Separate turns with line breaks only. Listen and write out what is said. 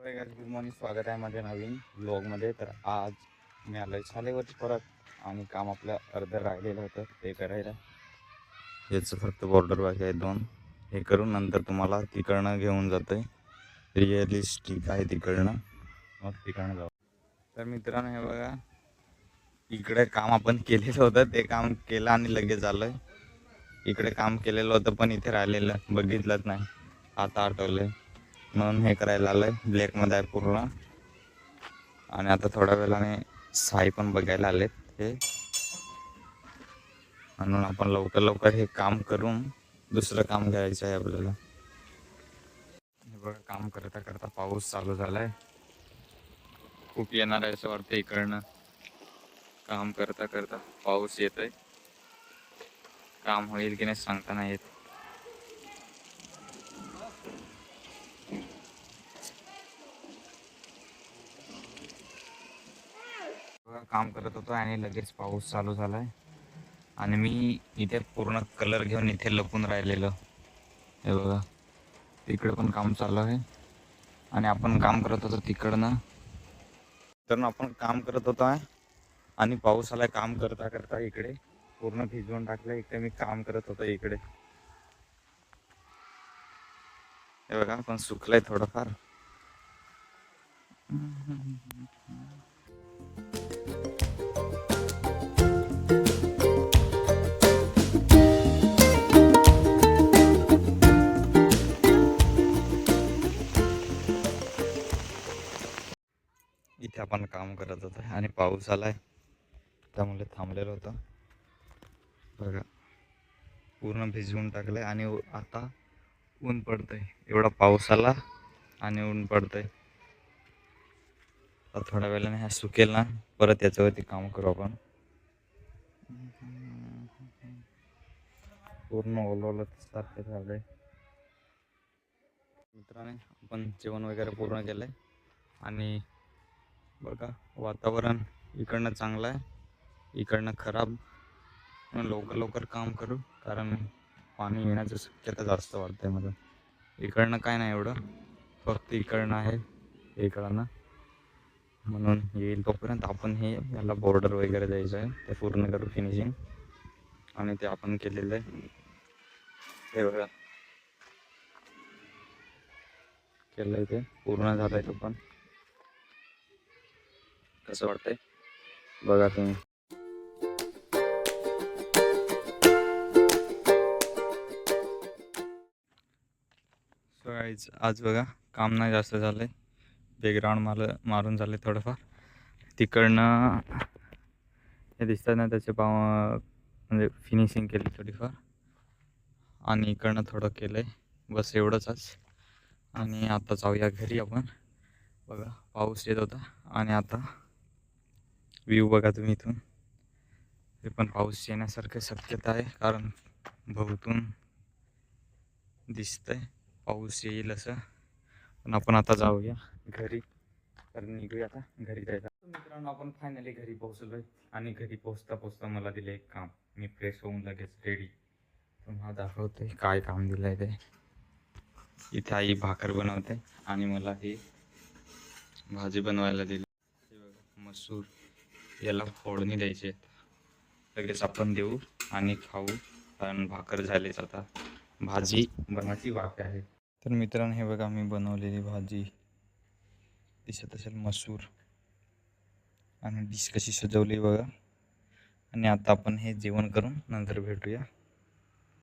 Good morning, स्वागत आहे माझ्या नवीन ब्लॉगमध्ये. तर आज मी आलो आहे शाळेवरती परत आणि काम आपलं अर्धं राहिलेलं होतं ते करायला. याचं फक्त बॉर्डर बाकी आहे 2. हे करून नंतर तुम्हाला तिकडनं घेऊन जातो आहे. रिअलिस्टिक आहे तिकडनं, मग तिकडनं जाऊ. तर मित्रांनो हे बघा, इकडे काम आपण केलेलं होतं ते काम केलं आणि लगेच आलो आहे. इकडे काम केलेलं होतं पण इथे राहिलेलं बघितलंच नाही, आता आठवलं म्हणून हे करायला आलं आहे. ब्लॅकमध्ये आहे पूर्ण. आणि आता थोड्या वेळाने साई पण बघायला आलेत हे, म्हणून आपण लवकर लवकर हे काम करून दुसरं काम घ्यायचं आहे आपल्याला. हे बघा, काम करता करता पाऊस चालू झालाय. खूप येणार आहे असं वाटतं इकडनं. काम करता करता पाऊस येतोय. काम होईल की नाही सांगता नाही येत. काम करत होतो आणि लगेच पाऊस चालू झालाय आणि मी इथे पूर्ण कलर घेऊन इथे लपून राहिलेलो. हे बघा, तिकडे पण काम चालू आहे आणि आपण काम करत होतो तिकडनं. तर आपण काम करत होतो आणि पाऊस आलाय. काम करता करता इकडे पूर्ण भिजवून टाकलं. इकडे मी काम करत होतो इकडे. हे बघा, पण सुकलंय थोडंफार. इथे आपण काम करत होतो आणि पाऊस आलाय त्यामुळे थांबलेलं होतं. बघा, पूर्ण भिजवून टाकलंय आणि आता ऊन पडतंय. एवढा पाऊस आला आणि ऊन पडतंय. आता थोड्या वेळाने हा सुकेल ना, परत याच्यावरती काम करू आपण. पूर्ण ओलवलं सारखं झालंय. मित्रांनो, आपण जेवण वगैरे पूर्ण केलंय आणि बघा, वातावरण इकडनं चांगलं आहे, इकडनं खराब. लवकर लवकर काम करू कारण पाणी येण्याची शक्यता जास्त वाटते मला. इकडनं काय नाही एवढं, फक्त इकडनं आहे इकडनं, म्हणून येईल तोपर्यंत आपण हे याला बॉर्डर वगैरे द्यायचं आहे ते पूर्ण करू फिनिशिंग. आणि ते आपण केलेलं आहे. हे बघा, केलं ते पूर्ण झालंय. तो पण कसं वाटतंय बघा तुम्ही. आज बघा, काम नाही जास्त झालंय. बॅकग्राऊंड मारून झाले थोडंफार. तिकडनं हे दिसतात ना त्याचे म्हणजे फिनिशिंग केली थोडीफार आणि इकडनं थोडं केलंय. बस एवढंच आज. आणि आता जाऊया घरी आपण. बघा, पाऊस येत होता आणि आता व्ह्यू बघा तुम्ही इथून. ते पण पाऊस येण्यासारखं शक्यता आहे कारण भोवतून दिसतंय पाऊस येईल असं. पण आपण आता जाऊया घरी, तर निघूया आता घरी जायला. मित्रांनो, आपण फायनली घरी पोहोचलोय आणि घरी पोहोचता पोहोचता मला दिलं एक काम. मी फ्रेश होऊन लगेच रेडी. तुम्हाला दाखवते काय काम दिलंय ते. इथे आई भाकर बनवते आणि मला ही भाजी बनवायला दिली. हे बघा, मसूर, याला फोडणी द्यायची. लगेच आपण देऊ आणि खाऊ कारण भाकर झालीच. आता भाजी बनवायची वाट आहे. तर मित्रांनो, हे बघा मी बनवलेली भाजी दिसत असेल, मसूर. आणि डिश कशी सजवली बघा. आणि आता आपण हे जेवण करून नंतर भेटूया.